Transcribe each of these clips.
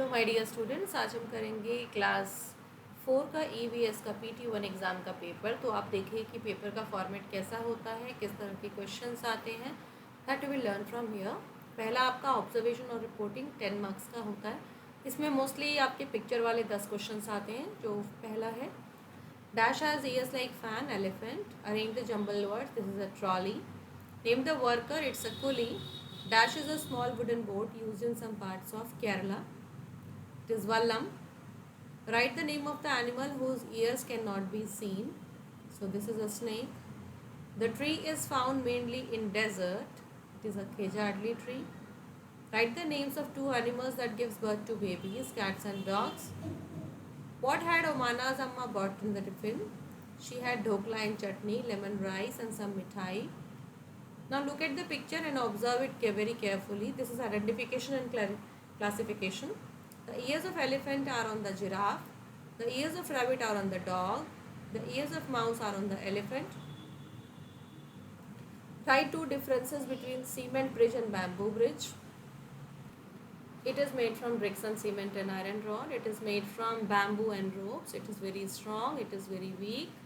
Hello my dear students, आज हम करेंगे क्लास 4 का ईवीएस का PT1 एग्ज़ाम का पेपर। तो आप देखिए कि पेपर का फॉर्मेट कैसा होता है, किस तरह के क्वेश्चंस आते हैं, that will learn from here. पहला आपका ऑब्जर्वेशन और रिपोर्टिंग 10 मार्क्स का होता है। इसमें मोस्टली आपके पिक्चर वाले 10 क्वेश्चंस आते हैं। जो पहला है, dash has ears like fan elephant, arrange the jumble words, this is a trolley, name the worker, it's a coolie, dash is a small wooden boat used in some parts of Kerala, it is Vallam. Write the name of the animal whose ears cannot be seen, so this is a snake. The tree is found mainly in desert, it is a khejadli tree. Write the names of two animals that gives birth to babies, cats and dogs. What had Omana's amma brought in the tiffin? She had dhokla and chutney, lemon rice and some mithai. Now look at the picture and observe it very carefully. This is identification and classification. The ears of elephant are on the giraffe. The ears of rabbit are on the dog. The ears of mouse are on the elephant. Write two differences between cement bridge and bamboo bridge. It is made from bricks and cement and iron rod. It is made from bamboo and ropes. It is very strong. It is very weak.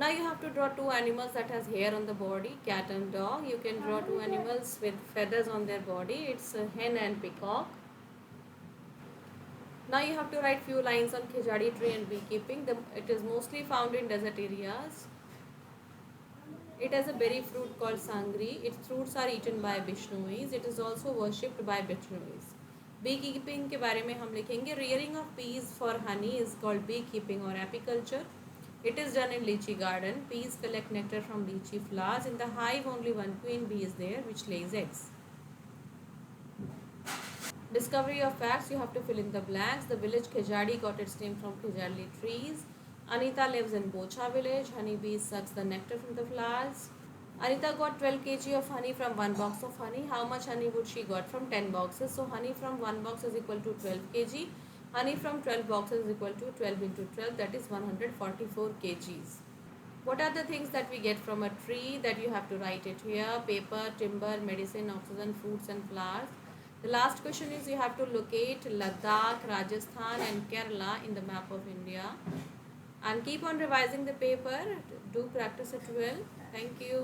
Now you have to draw two animals that has hair on the body, cat and dog. You can draw two animals with feathers on their body. It's a hen and peacock. Now you have to write few lines on khejadi tree and beekeeping. It is mostly found in desert areas. It has a berry fruit called sangri. Its fruits are eaten by Bishnois. It is also worshipped by Bishnois. Beekeeping के बारे में हम लिखेंगे, rearing of bees for honey is called beekeeping or apiculture. It is done in lychee garden. Bees collect nectar from lychee flowers. In the hive, only one queen bee is there, which lays eggs. Discovery of facts, you have to fill in the blanks. The village Khejadi got its name from khejadi trees. Anita lives in Bocha village. Honeybees sucks the nectar from the flowers. Anita got 12 kg of honey from one box of honey. How much honey would she got from 10 boxes? So honey from one box is equal to 12 kg. Honey from 12 boxes is equal to 12 into 12, that is 144 kgs. What are the things that we get from a tree? That you have to write it here: paper, timber, medicine, oxygen, fruits and flowers. The last question is you have to locate Ladakh, Rajasthan and Kerala in the map of India. And keep on revising the paper. Do practice it well. Thank you.